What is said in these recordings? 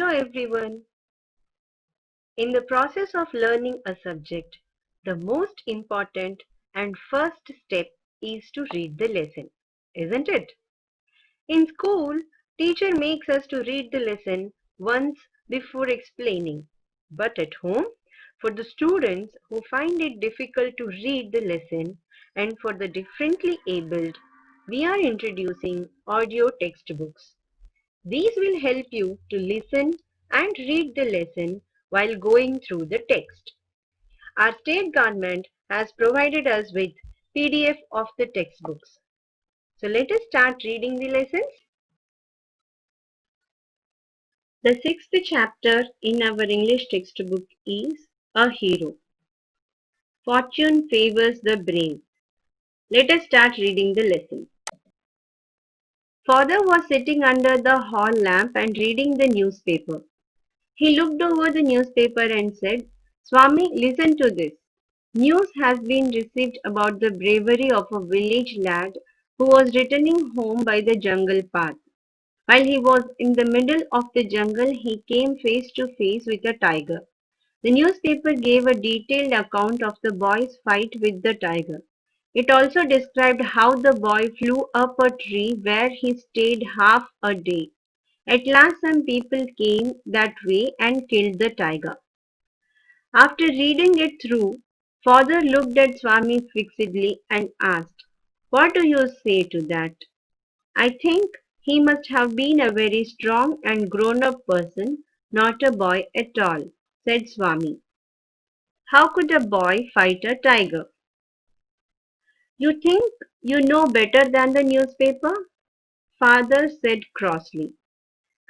everyone. In the process of learning a subject, the most important and first step is to read the lesson, isn't it? In school, teacher makes us to read the lesson once before explaining. But at home, for the students who find it difficult to read the lesson and for the differently abled, we are introducing audio textbooks. These will help you to listen and read the lesson while going through the text. Our state government has provided us with PDF of the textbooks. So let us start reading the lessons. The sixth chapter in our English textbook is A Hero. Fortune favors the brave. Let us start reading the lesson. Father was sitting under the hall lamp and reading the newspaper. He looked over the newspaper and said, Swami, listen to this. News has been received about the bravery of a village lad who was returning home by the jungle path. While he was in the middle of the jungle, he came face to face with a tiger. The newspaper gave a detailed account of the boy's fight with the tiger. It also described how the boy flew up a tree where he stayed half a day. At last some people came that way and killed the tiger. After reading it through, father looked at Swami fixedly and asked, What do you say to that? I think he must have been a very strong and grown-up person, not a boy at all, said Swami. How could a boy fight a tiger? You think you know better than the newspaper? Father said crossly.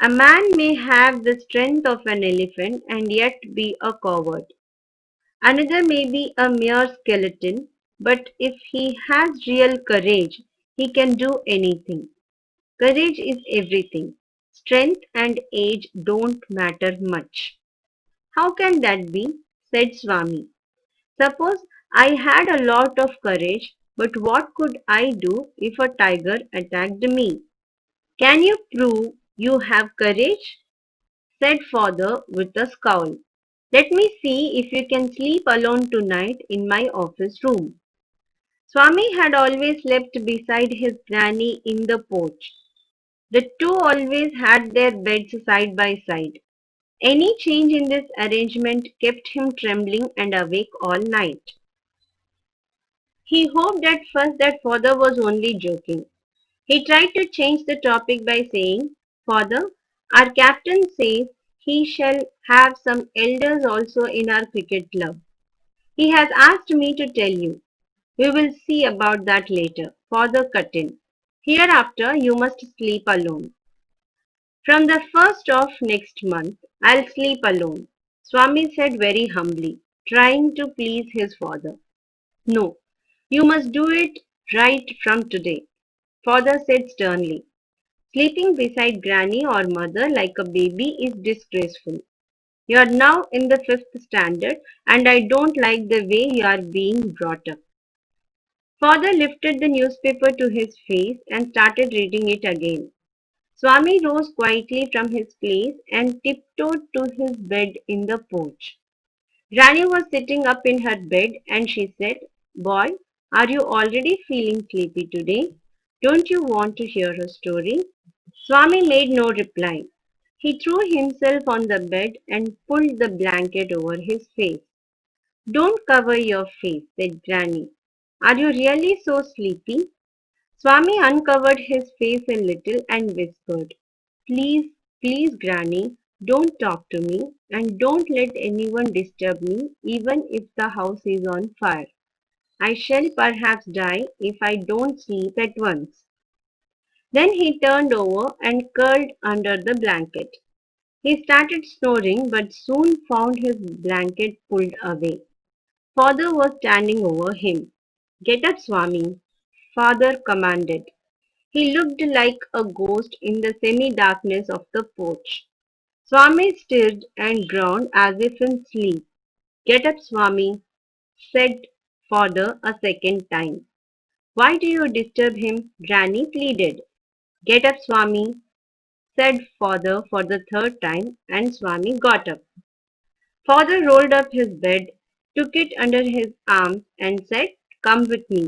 A man may have the strength of an elephant and yet be a coward. Another may be a mere skeleton, but if he has real courage, he can do anything. Courage is everything. Strength and age don't matter much. How can that be? Said Swami. Suppose I had a lot of courage, but what could I do if a tiger attacked me? Can you prove you have courage? Said father with a scowl. Let me see if you can sleep alone tonight in my office room. Swami had always slept beside his granny in the porch. The two always had their beds side by side. Any change in this arrangement kept him trembling and awake all night. He hoped at first that father was only joking. He tried to change the topic by saying, Father, our captain says he shall have some elders also in our cricket club. He has asked me to tell you. We will see about that later. Father cut in. Hereafter you must sleep alone. From the first of next month, I'll sleep alone, Swami said very humbly, trying to please his father. No, you must do it right from today, father said sternly. Sleeping beside granny or mother like a baby is disgraceful. You are now in the fifth standard and I don't like the way you are being brought up. Father lifted the newspaper to his face and started reading it again. Swami rose quietly from his place and tiptoed to his bed in the porch. Granny was sitting up in her bed and she said, Boy, are you already feeling sleepy today? Don't you want to hear a story? Swami made no reply. He threw himself on the bed and pulled the blanket over his face. Don't cover your face, said Granny. Are you really so sleepy? Swami uncovered his face a little and whispered, Please, please, Granny, don't talk to me and don't let anyone disturb me even if the house is on fire. I shall perhaps die if I don't sleep at once. Then he turned over and curled under the blanket. He started snoring but soon found his blanket pulled away. Father was standing over him. Get up, Swami, Father commanded. He looked like a ghost in the semi-darkness of the porch. Swami stirred and groaned as if in sleep. Get up, Swami, said father a second time. Why do you disturb him? Granny pleaded. Get up, Swami, said father for the third time, and Swami got up. Father rolled up his bed, took it under his arms, and said, "Come with me."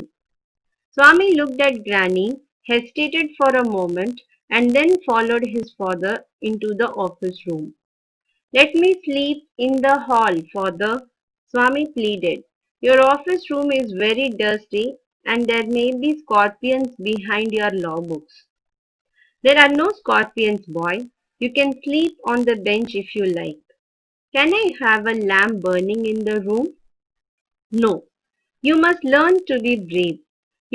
Swami looked at Granny, hesitated for a moment, and then followed his father into the office room. "Let me sleep in the hall, father," Swami pleaded. "Your office room is very dusty, and there may be scorpions behind your law books." "There are no scorpions, boy. You can sleep on the bench if you like." "Can I have a lamp burning in the room?" "No. You must learn to be brave.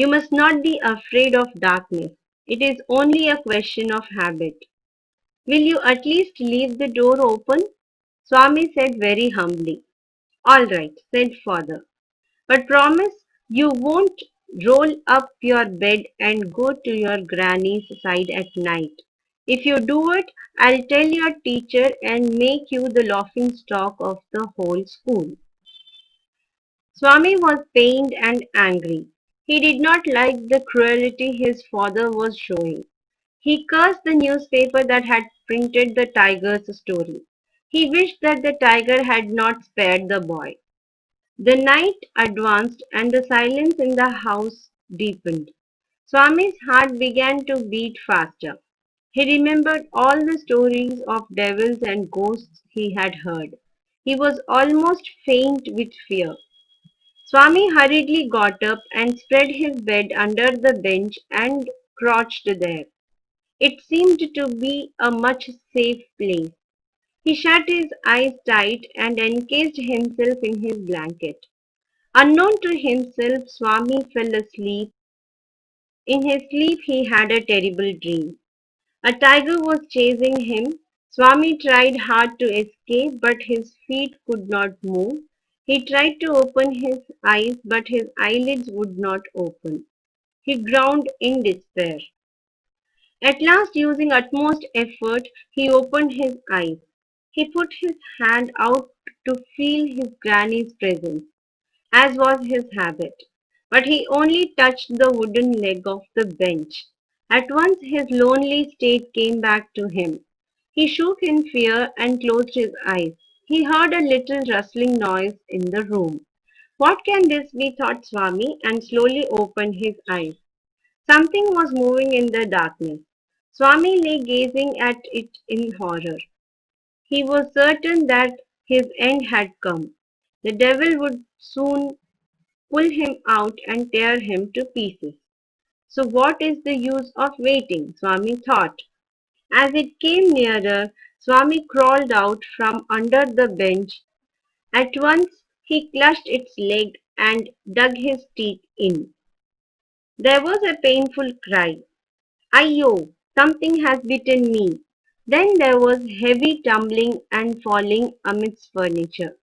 You must not be afraid of darkness. It is only a question of habit." "Will you at least leave the door open?" Swami said very humbly. "All right," said father. "But promise you won't roll up your bed and go to your granny's side at night. If you do it, I'll tell your teacher and make you the laughing stock of the whole school." Swami was pained and angry. He did not like the cruelty his father was showing. He cursed the newspaper that had printed the tiger's story. He wished that the tiger had not spared the boy. The night advanced and the silence in the house deepened. Swami's heart began to beat faster. He remembered all the stories of devils and ghosts he had heard. He was almost faint with fear. Swami hurriedly got up and spread his bed under the bench and crouched there. It seemed to be a much safe place. He shut his eyes tight and encased himself in his blanket. Unknown to himself, Swami fell asleep. In his sleep, he had a terrible dream. A tiger was chasing him. Swami tried hard to escape, but his feet could not move. He tried to open his eyes, but his eyelids would not open. He groaned in despair. At last, using utmost effort, he opened his eyes. He put his hand out to feel his granny's presence, as was his habit. But he only touched the wooden leg of the bench. At once his lonely state came back to him. He shook in fear and closed his eyes. He heard a little rustling noise in the room. "What can this be?" thought Swami, and slowly opened his eyes. Something was moving in the darkness. Swami lay gazing at it in horror. He was certain that his end had come. The devil would soon pull him out and tear him to pieces. So what is the use of waiting? Swami thought. As it came nearer, Swami crawled out from under the bench. At once he clutched its leg and dug his teeth in. There was a painful cry. "Ayyo! Something has bitten me." Then there was heavy tumbling and falling amidst furniture.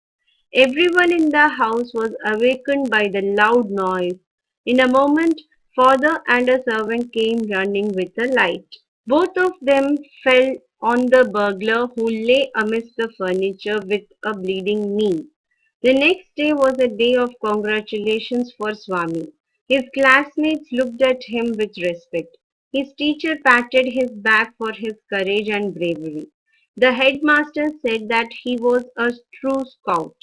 Everyone in the house was awakened by the loud noise. In a moment, father and a servant came running with a light. Both of them fell on the burglar who lay amidst the furniture with a bleeding knee. The next day was a day of congratulations for Swami. His classmates looked at him with respect. His teacher patted his back for his courage and bravery. The headmaster said that he was a true scout.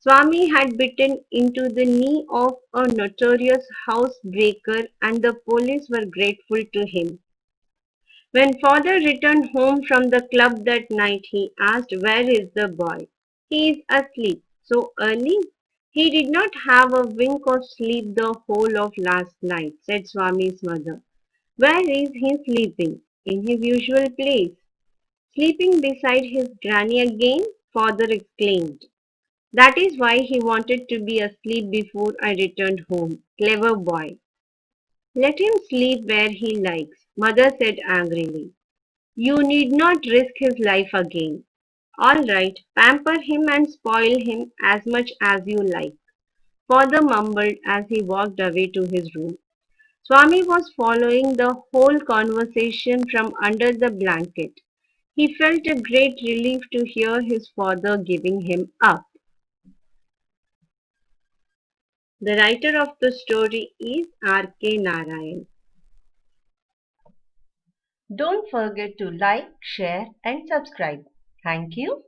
Swami had bitten into the knee of a notorious housebreaker and the police were grateful to him. When father returned home from the club that night, he asked, "Where is the boy?" "He is asleep." "So early?" "He did not have a wink of sleep the whole of last night," said Swami's mother. "Where is he sleeping?" "In his usual place." "Sleeping beside his granny again?" father exclaimed. "That is why he wanted to be asleep before I returned home. Clever boy." "Let him sleep where he likes," mother said angrily. "You need not risk his life again." "All right, pamper him and spoil him as much as you like," father mumbled as he walked away to his room. Swami was following the whole conversation from under the blanket. He felt a great relief to hear his father giving him up. The writer of the story is R. K. Narayan. Don't forget to like, share and subscribe. Thank you.